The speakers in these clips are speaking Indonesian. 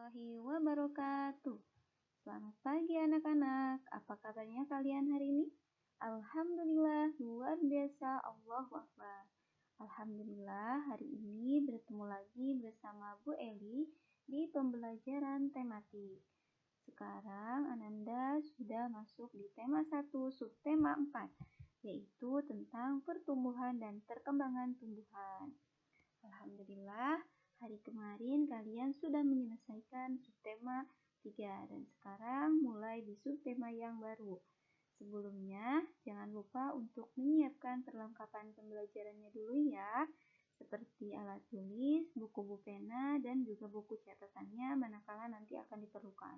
Warahmatullahi wabarakatuh. Selamat pagi anak-anak. Apa kabarnya kalian hari ini? Alhamdulillah, luar biasa, Allahu Akbar. Alhamdulillah, hari ini bertemu lagi bersama Bu Eli di pembelajaran tematik. Sekarang Ananda sudah masuk di tema 1, subtema 4, yaitu tentang pertumbuhan dan perkembangan tumbuhan. Alhamdulillah, hari kemarin kalian sudah menyelesaikan subtema 3 dan sekarang mulai di subtema yang baru. Sebelumnya, jangan lupa untuk menyiapkan perlengkapan pembelajarannya dulu ya, seperti alat tulis, buku pena, dan juga buku catatannya manakala nanti akan diperlukan.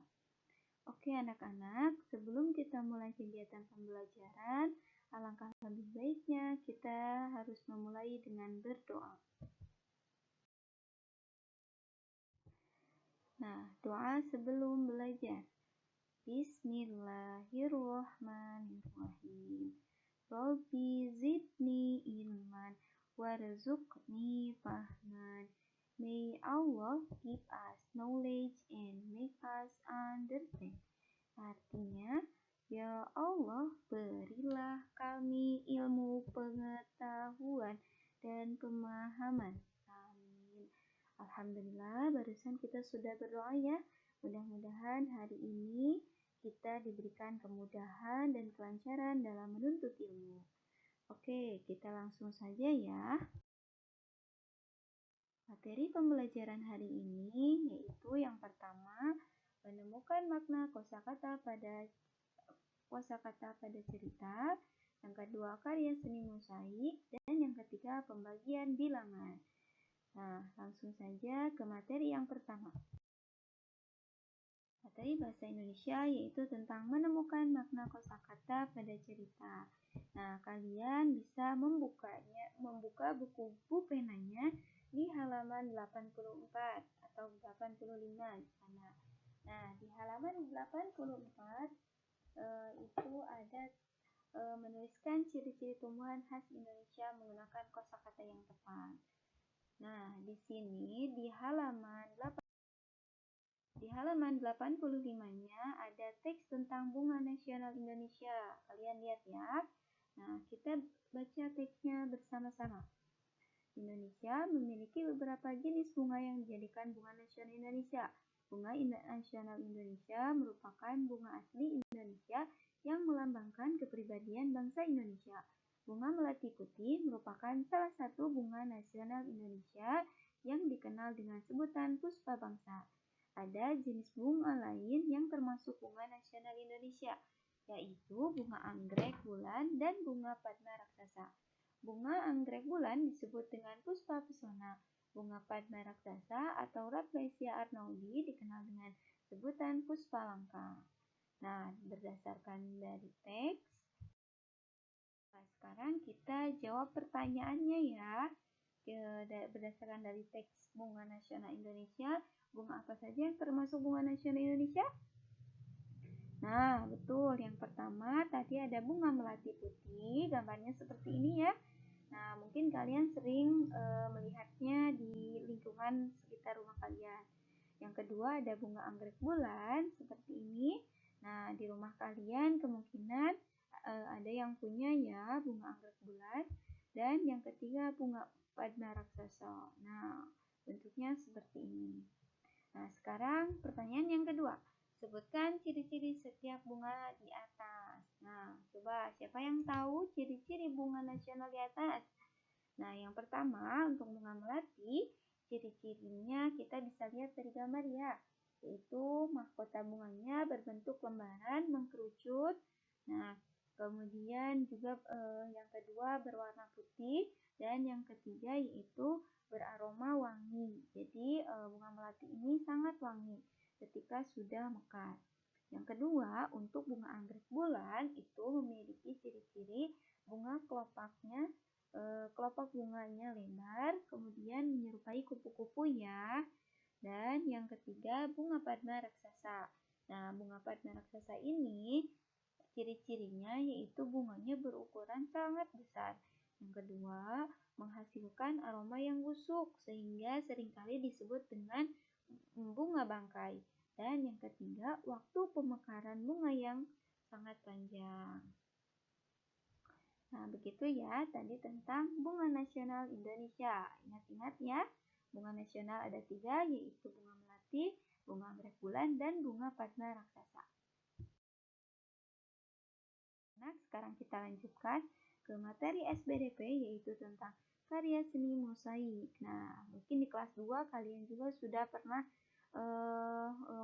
Oke anak-anak, sebelum kita mulai kegiatan pembelajaran, alangkah lebih baiknya kita harus memulai dengan berdoa. Nah, doa sebelum belajar. Bismillahirrahmanirrahim. Rabbi zidni ilman warzuqni fahman. May Allah give us knowledge and make us understand. Artinya, ya Allah, berilah kami ilmu, pengetahuan, dan pemahaman. Alhamdulillah, barusan kita sudah berdoa ya. Mudah-mudahan hari ini kita diberikan kemudahan dan kelancaran dalam menuntut ilmu. Oke, kita langsung saja ya. Materi pembelajaran hari ini yaitu yang pertama, menemukan makna kosakata pada cerita. Yang kedua, karya seni mosaik. Dan yang ketiga, pembagian bilangan. Nah, langsung saja ke materi yang pertama. Materi bahasa Indonesia yaitu tentang menemukan makna kosakata pada cerita. Nah, kalian bisa membuka buku penanya di halaman 84 atau 85 di sana. Nah, di halaman 84 itu ada menuliskan ciri-ciri tumbuhan khas Indonesia menggunakan kosakata yang tepat. Nah, di sini di halaman 85-nya ada teks tentang bunga nasional Indonesia. Kalian lihat ya. Nah, kita baca teksnya bersama-sama. Indonesia memiliki beberapa jenis bunga yang dijadikan bunga nasional Indonesia. Bunga nasional Indonesia merupakan bunga asli Indonesia yang melambangkan kepribadian bangsa Indonesia. Bunga melati putih merupakan salah satu bunga nasional Indonesia yang dikenal dengan sebutan puspa bangsa. Ada jenis bunga lain yang termasuk bunga nasional Indonesia, yaitu bunga anggrek bulan dan bunga padma raksasa. Bunga anggrek bulan disebut dengan puspa pesona. Bunga padma raksasa atau Rafflesia arnaudi dikenal dengan sebutan puspa langka. Nah, berdasarkan dari teks, sekarang kita jawab pertanyaannya ya. Berdasarkan dari teks bunga nasional Indonesia, bunga apa saja yang termasuk bunga nasional Indonesia? Nah, betul. Yang pertama tadi ada bunga melati putih, gambarnya seperti ini ya. Nah, mungkin kalian sering melihatnya di lingkungan sekitar rumah kalian. Yang kedua ada bunga anggrek bulan seperti ini. Nah, di rumah kalian kemungkinan ada yang punya ya bunga anggrek bulan. Dan yang ketiga bunga padma raksasa. Nah, bentuknya seperti ini. Nah, sekarang pertanyaan yang kedua. Sebutkan ciri-ciri setiap bunga di atas. Nah, coba siapa yang tahu ciri-ciri bunga nasional di atas? Nah, yang pertama untuk bunga melati, ciri-cirinya kita bisa lihat dari gambar ya, yaitu mahkota bunganya berbentuk lembaran mengkerucut. Nah, kemudian juga yang kedua berwarna putih dan yang ketiga yaitu beraroma wangi. Jadi bunga melati ini sangat wangi ketika sudah mekar. Yang kedua, untuk bunga anggrek bulan itu memiliki ciri-ciri bunga kelopak bunganya lebar, kemudian menyerupai kupu-kupu ya. Dan yang ketiga, bunga padma raksasa. Nah, bunga padma raksasa ini ciri-cirinya yaitu bunganya berukuran sangat besar. Yang kedua, menghasilkan aroma yang busuk sehingga seringkali disebut dengan bunga bangkai. Dan yang ketiga, waktu pemekaran bunga yang sangat panjang. Nah, begitu ya tadi tentang bunga nasional Indonesia. Ingat-ingat ya, bunga nasional ada 3, yaitu bunga melati, bunga anggrek bulan, dan bunga padma raksasa. Nah, sekarang kita lanjutkan ke materi SBDP, yaitu tentang karya seni mosaik. Nah, mungkin di kelas 2 kalian juga sudah pernah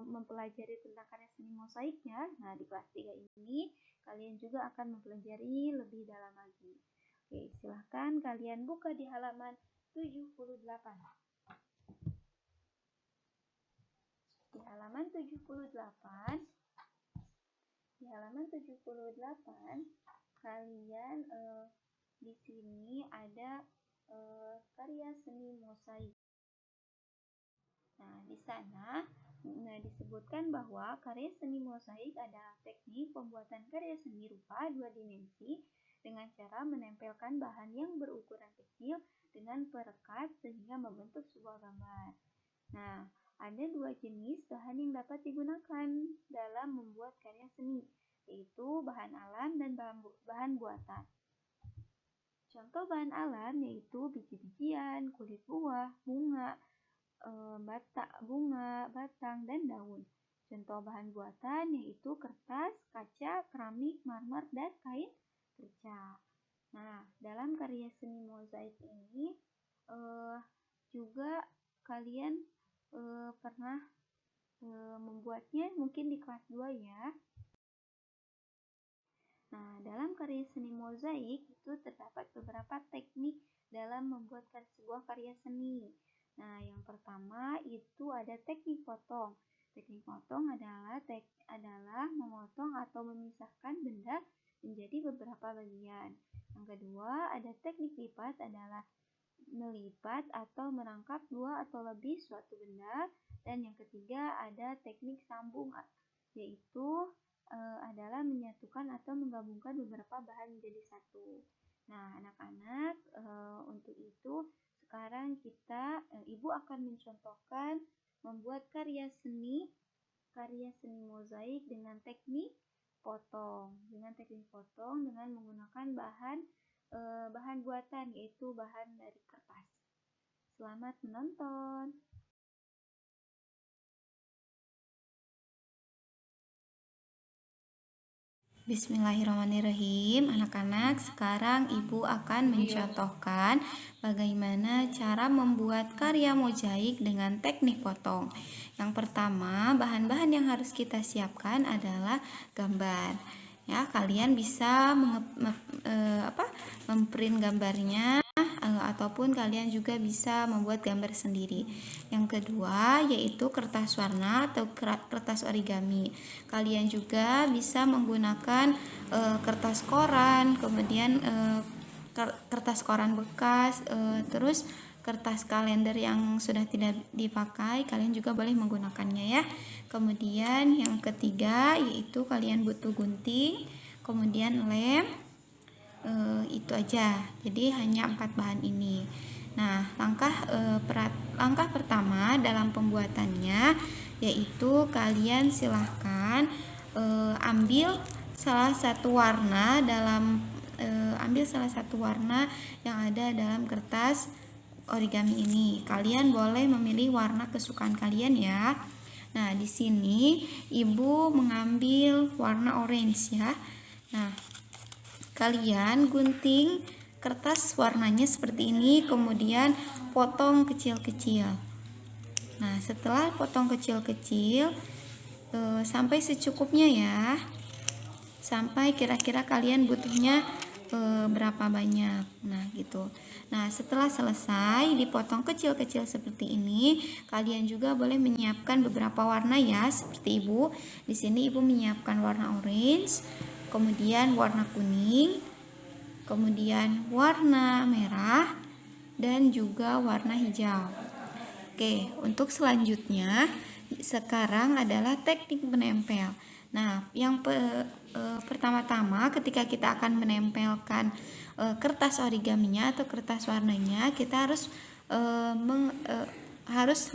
mempelajari tentang karya seni mosaik ya. Nah, di kelas 3 ini kalian juga akan mempelajari lebih dalam lagi. Oke, silahkan kalian buka di halaman 78. Di halaman 78, kalian di sini ada karya seni mosaik. Nah, di sana disebutkan bahwa karya seni mosaik adalah teknik pembuatan karya seni rupa 2 dimensi dengan cara menempelkan bahan yang berukuran kecil dengan perekat sehingga membentuk sebuah gambar. Nah, ada 2 jenis bahan yang dapat digunakan dalam membuat karya seni, yaitu bahan alam dan bahan buatan. Contoh bahan alam yaitu biji-bijian, kulit buah, bunga, batang, dan daun. Contoh bahan buatan yaitu kertas, kaca, keramik, marmer, dan kain perca. Nah, dalam karya seni mozaik ini juga kalian pernah membuatnya mungkin di kelas 2 ya. Nah, dalam karya seni mozaik itu terdapat beberapa teknik dalam membuat sebuah karya seni. Nah, yang pertama itu ada teknik potong. Teknik potong adalah memotong atau memisahkan benda menjadi beberapa bagian. Yang kedua, ada teknik lipat adalah melipat atau merangkap 2 atau lebih suatu benda. Dan yang ketiga, ada teknik sambung, yaitu adalah menyatukan atau menggabungkan beberapa bahan menjadi satu. Nah, anak-anak, untuk itu sekarang Ibu akan mencontohkan membuat karya seni mozaik dengan teknik potong. Dengan menggunakan bahan buatan, yaitu bahan dari kertas. Selamat menonton. Bismillahirrahmanirrahim. Anak-anak, sekarang Ibu akan mencontohkan bagaimana cara membuat karya mozaik dengan teknik potong. Yang pertama, bahan-bahan yang harus kita siapkan adalah gambar. Ya, kalian bisa memprint gambarnya ataupun kalian juga bisa membuat gambar sendiri. Yang kedua yaitu kertas warna atau kertas origami. Kalian juga bisa menggunakan kertas koran, kemudian kertas koran bekas, terus kertas kalender yang sudah tidak dipakai, kalian juga boleh menggunakannya ya. Kemudian yang ketiga yaitu kalian butuh gunting, kemudian lem, itu aja. Jadi hanya 4 bahan ini. Nah, langkah pertama dalam pembuatannya yaitu kalian silahkan ambil salah satu warna yang ada dalam kertas origami ini. Kalian boleh memilih warna kesukaan kalian ya. Nah, di sini Ibu mengambil warna orange ya. Nah, kalian gunting kertas warnanya seperti ini, kemudian potong kecil-kecil. Nah, setelah potong kecil-kecil sampai secukupnya ya. Sampai kira-kira kalian butuhnya berapa banyak. Nah, gitu. Nah, setelah selesai dipotong kecil-kecil seperti ini, kalian juga boleh menyiapkan beberapa warna ya, seperti Ibu. Di sini Ibu menyiapkan warna orange, kemudian warna kuning, kemudian warna merah, dan juga warna hijau. Oke, untuk selanjutnya sekarang adalah teknik menempel. Nah, yang pertama-tama ketika kita akan menempelkan kertas origaminya atau kertas warnanya, kita harus harus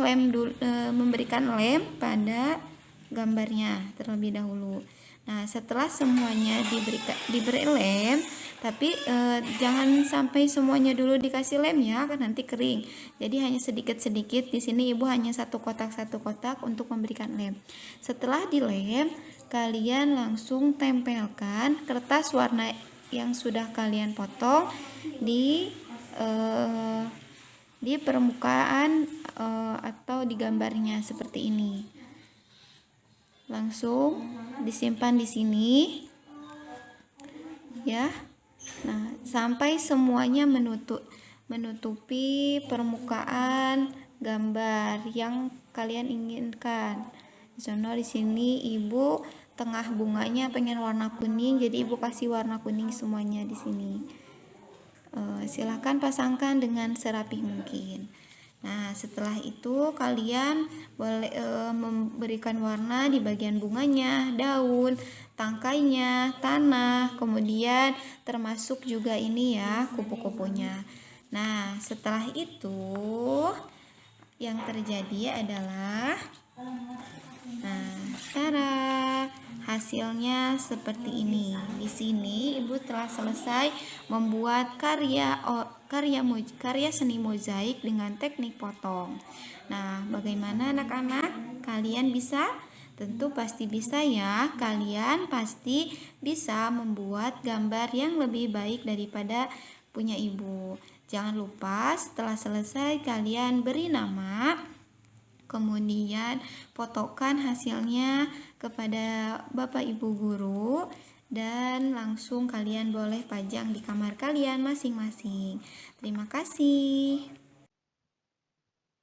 memberikan lem pada gambarnya terlebih dahulu. Nah, setelah semuanya diberi lem, tapi jangan sampai semuanya dulu dikasih lem ya, kan nanti kering. Jadi hanya sedikit-sedikit. Di sini Ibu hanya satu kotak untuk memberikan lem. Setelah dilem, kalian langsung tempelkan kertas warna yang sudah kalian potong di permukaan atau di gambarnya seperti ini. Langsung disimpan di sini ya. Nah, sampai semuanya menutupi permukaan gambar yang kalian inginkan. Contoh di sini Ibu tengah bunganya pengen warna kuning, jadi Ibu kasih warna kuning semuanya di sini. Silahkan pasangkan dengan serapih mungkin. Nah, setelah itu kalian boleh memberikan warna di bagian bunganya, daun, tangkainya, tanah, kemudian termasuk juga ini ya, kupu-kupunya. Nah, setelah itu yang terjadi adalah cara hasilnya seperti ini. Di sini Ibu telah selesai membuat karya seni mozaik dengan teknik potong. Nah, bagaimana anak-anak? Kalian bisa? Tentu pasti bisa ya. Kalian pasti bisa membuat gambar yang lebih baik daripada punya Ibu. Jangan lupa setelah selesai kalian beri nama, kemudian fotokan hasilnya kepada Bapak Ibu guru, dan langsung kalian boleh pajang di kamar kalian masing-masing. Terima kasih.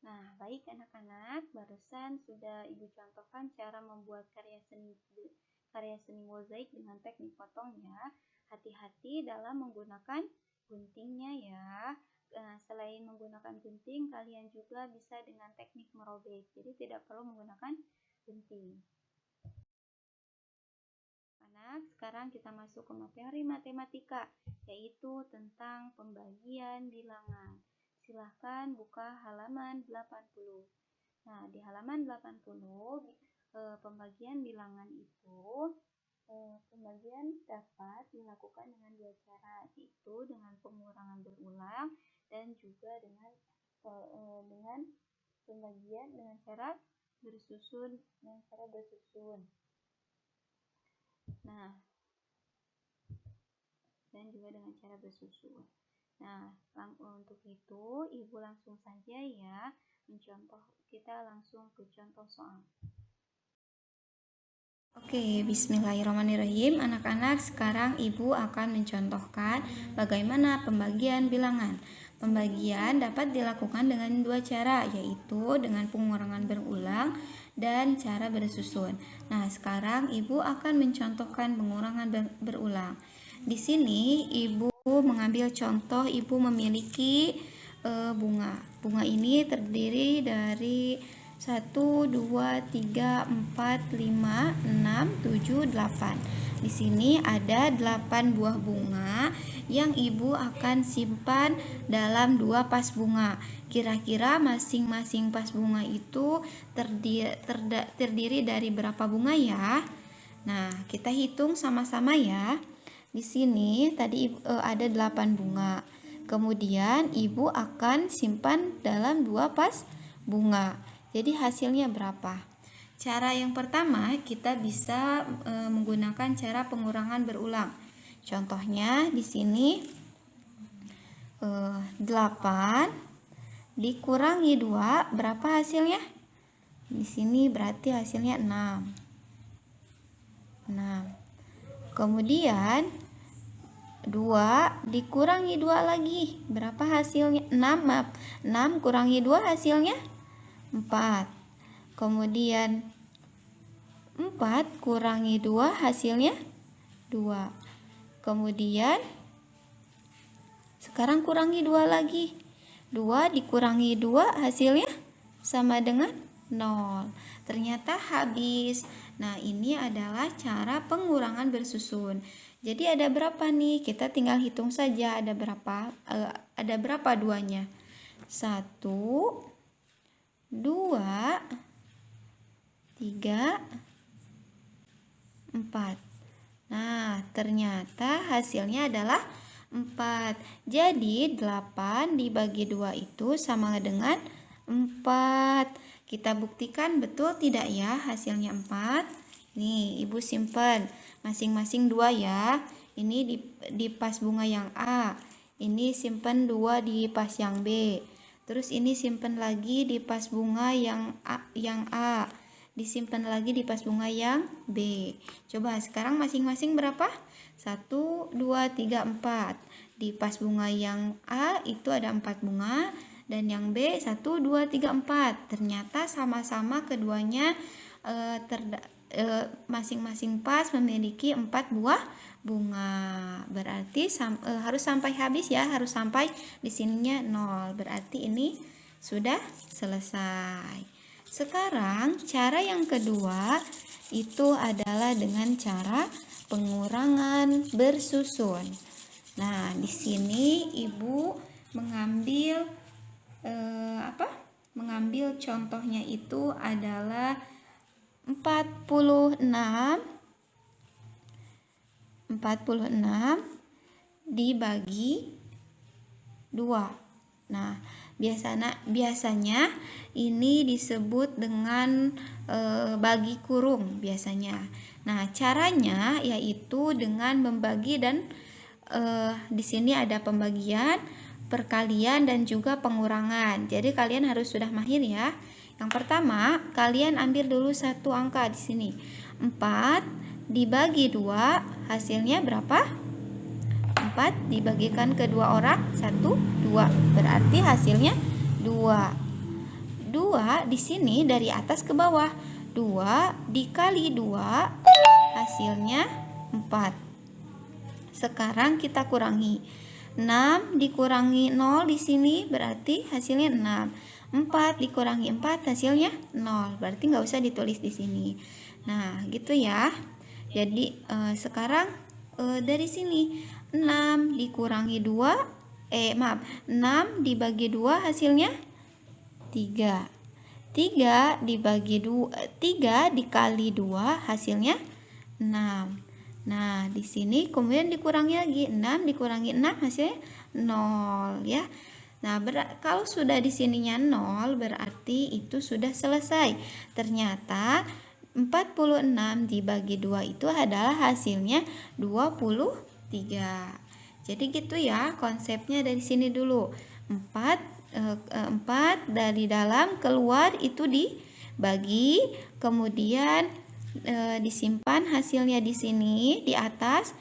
Nah, baik anak-anak, barusan sudah Ibu contohkan cara membuat karya seni mozaik dengan teknik potong ya. Hati-hati dalam menggunakan guntingnya ya. Selain menggunakan gunting, kalian juga bisa dengan teknik merobek. Jadi tidak perlu menggunakan gunting. Anak, sekarang kita masuk ke materi matematika, yaitu tentang pembagian bilangan. Silahkan buka halaman 80. Nah, di halaman 80, pembagian bilangan itu pembagian dapat dilakukan dengan dua cara, yaitu dengan pengurangan berulang dan juga dengan pembagian dengan cara bersusun. Nah, dan juga dengan cara bersusun. Nah, untuk itu Ibu langsung saja ya mencontoh. Kita langsung ke contoh soal. Oke, bismillahirrahmanirrahim. Anak-anak, sekarang Ibu akan mencontohkan bagaimana pembagian bilangan. Pembagian dapat dilakukan dengan dua cara, yaitu dengan pengurangan berulang dan cara bersusun. Nah, sekarang Ibu akan mencontohkan pengurangan berulang. Di sini Ibu mengambil contoh, Ibu memiliki bunga. Bunga ini terdiri dari 1, 2, 3, 4, 5, 6, 7, 8. Di sini ada 8 buah bunga yang Ibu akan simpan dalam 2 pas bunga. Kira-kira masing-masing pas bunga itu terdiri dari berapa bunga ya? Nah, kita hitung sama-sama ya. Di sini tadi ada 8 bunga. Kemudian Ibu akan simpan dalam 2 pas bunga. Jadi hasilnya berapa? Cara yang pertama, kita bisa menggunakan cara pengurangan berulang. Contohnya di sini 8 dikurangi 2, berapa hasilnya? Di sini berarti hasilnya 6. Kemudian 2 dikurangi 2 lagi, berapa hasilnya? 6 kurangi 2 hasilnya 4. Kemudian 4 kurangi 2 hasilnya 2. Kemudian sekarang kurangi 2 lagi. 2 dikurangi 2 hasilnya sama dengan 0. Ternyata habis. Nah, ini adalah cara pengurangan bersusun. Jadi ada berapa nih? Kita tinggal hitung saja ada berapa duanya. 1, 2, 3, 4. Nah, ternyata hasilnya adalah 4. Jadi 8 dibagi 2 itu sama dengan 4. Kita buktikan betul tidak ya hasilnya 4? Nih, Ibu simpen masing-masing 2 ya. Ini di pas bunga yang A. Ini simpen 2 di pas yang B. Terus ini simpen lagi di pas bunga yang A. Disimpan lagi di pas bunga yang B. Coba sekarang masing-masing berapa? 1, 2, 3, 4. Di pas bunga yang A itu ada 4 bunga. Dan yang B 1, 2, 3, 4. Ternyata sama-sama keduanya masing-masing pas memiliki 4 buah bunga. Berarti harus sampai habis ya. Harus sampai di sininya 0. Berarti ini sudah selesai. Sekarang cara yang kedua itu adalah dengan cara pengurangan bersusun. Nah, di sini Ibu mengambil mengambil contohnya itu adalah 46 dibagi 2. Nah, biasanya ini disebut dengan bagi kurung biasanya. Nah, caranya yaitu dengan membagi dan di sini ada pembagian, perkalian dan juga pengurangan. Jadi kalian harus sudah mahir ya. Yang pertama, kalian ambil dulu satu angka di sini. 4 dibagi 2 hasilnya berapa? 4 dibagikan ke 2 orang 1, 2. Berarti hasilnya 2. 2 di sini dari atas ke bawah. 2 dikali 2 hasilnya 4. Sekarang kita kurangi. 6 dikurangi 0 di sini berarti hasilnya 6. 4 dikurangi 4 hasilnya 0. Berarti nggak usah ditulis di sini. Nah, gitu ya. Jadi sekarang dari sini 6 dikurangi 2 6 dibagi 2 hasilnya 3. 3 dibagi 2 3 dikali 2 hasilnya 6. Nah, di sini kemudian dikurangi lagi. 6 dikurangi 6 hasilnya 0 ya. Nah, kalau sudah di sininya 0 berarti itu sudah selesai. Ternyata 46 dibagi 2 itu adalah hasilnya 23. Jadi gitu ya konsepnya dari sini dulu. 4 dari dalam keluar itu dibagi, kemudian disimpan hasilnya di sini di atas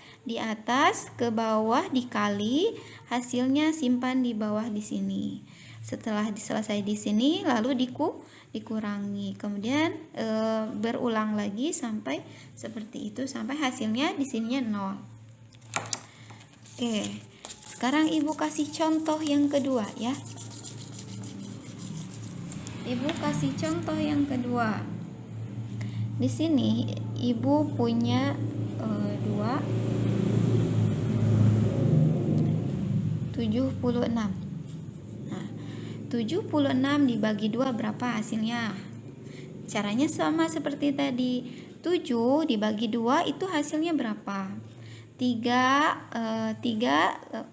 ke bawah dikali, hasilnya simpan di bawah di sini. Setelah selesai di sini lalu dikurangi, kemudian berulang lagi sampai seperti itu sampai hasilnya di sininya 0. Oke, sekarang Ibu kasih contoh yang kedua ya. Ibu kasih contoh yang kedua. Di sini Ibu punya 76. Nah, 76 dibagi 2 berapa hasilnya? Caranya sama seperti tadi. 7 dibagi 2 itu hasilnya berapa? 3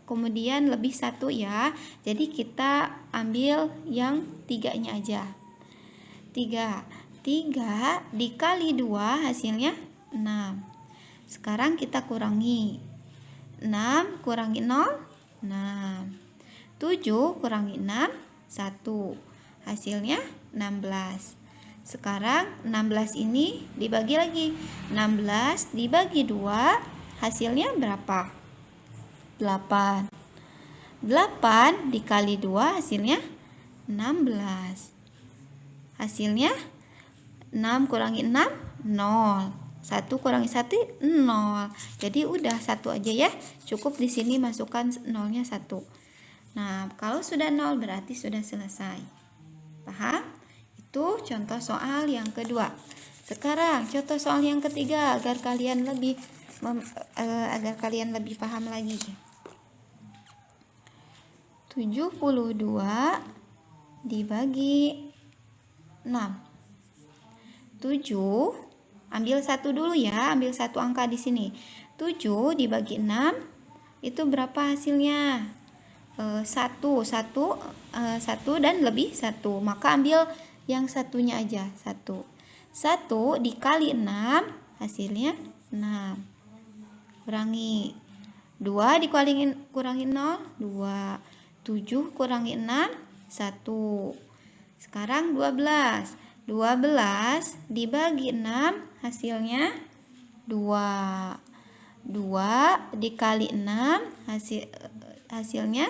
kemudian lebih 1 ya. Jadi kita ambil yang 3-nya aja. 3 dikali 2 hasilnya 6. Sekarang kita kurangi. 6 kurangi 0 6. 7 kurangi 6 1. Hasilnya 16. Sekarang 16 ini dibagi lagi. 16 dibagi 2 hasilnya berapa? 8. 8 dikali 2 hasilnya 16. Hasilnya 6 kurangi 6 0. 1 kurangi 1 0. Jadi udah 1 aja ya. Cukup di sini masukkan 0-nya 1. Nah, kalau sudah 0 berarti sudah selesai. Paham? Itu contoh soal yang kedua. Sekarang contoh soal yang ketiga agar kalian lebih paham lagi. 72 dibagi 6. 7, ambil satu dulu ya, ambil satu angka di sini. 7 dibagi 6 itu berapa hasilnya? 1 dan lebih 1. Maka ambil yang satunya aja, 1. 1 dikali 6 hasilnya 6. Kurangi 2 kurangi 0, 2. 7 kurangi 6, 1. Sekarang 12. 12 dibagi 6 hasilnya 2. 2 dikali 6 hasilnya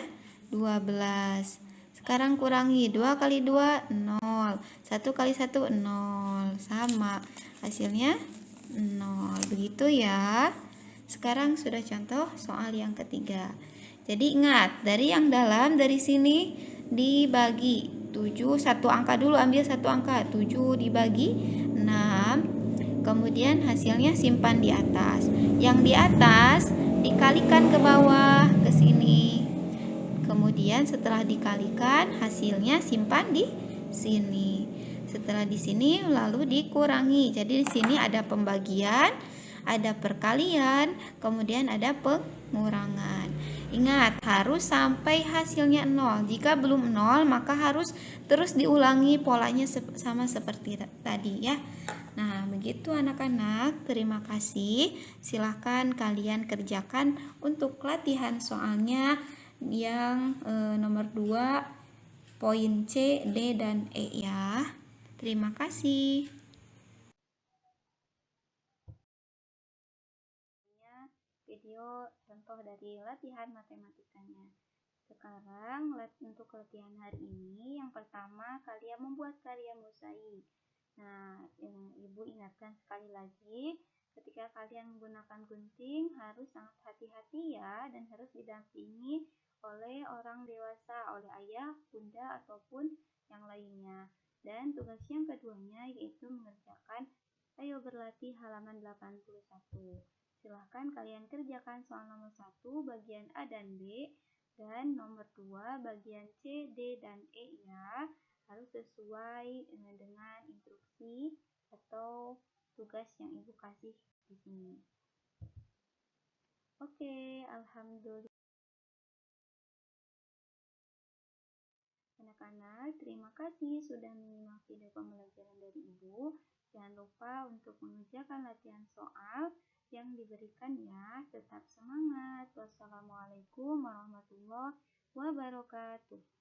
12. Sekarang kurangi 2 kali 2 0. 1 kali 1 0. Sama. Hasilnya 0. Begitu ya. Sekarang sudah contoh soal yang ketiga. Jadi ingat, dari yang dalam dari sini dibagi 7, satu angka dulu, ambil satu angka. 7 dibagi 6. Kemudian hasilnya simpan di atas. Yang di atas dikalikan ke bawah ke sini. Kemudian setelah dikalikan hasilnya simpan di sini. Setelah di sini lalu dikurangi. Jadi di sini ada pembagian, ada perkalian, kemudian ada pengurangan. Ingat, harus sampai hasilnya 0. Jika belum 0, maka harus terus diulangi polanya sama seperti tadi ya. Nah, begitu anak-anak. Terima kasih. Silahkan kalian kerjakan untuk latihan soalnya yang nomor 2, poin C, D, dan E ya. Terima kasih. Video contoh dari latihan matematikanya. Sekarang untuk latihan hari ini, yang pertama kalian membuat karya mosaik. Nah, Ibu ingatkan sekali lagi, ketika kalian menggunakan gunting harus sangat hati-hati ya, dan harus didampingi oleh orang dewasa, oleh ayah, bunda, ataupun yang lainnya. Dan tugas yang keduanya yaitu mengerjakan Ayo Berlatih halaman 81. Silahkan kalian kerjakan soal nomor 1 bagian A dan B, dan nomor 2 bagian C, D, dan E ya. Harus sesuai dengan instruksi atau tugas yang Ibu kasih di sini. Oke, alhamdulillah. Anak-anak, terima kasih sudah menyimak video pembelajaran dari Ibu. Jangan lupa untuk mengerjakan latihan soal yang diberikan ya. Tetap semangat. Wassalamualaikum warahmatullahi wabarakatuh.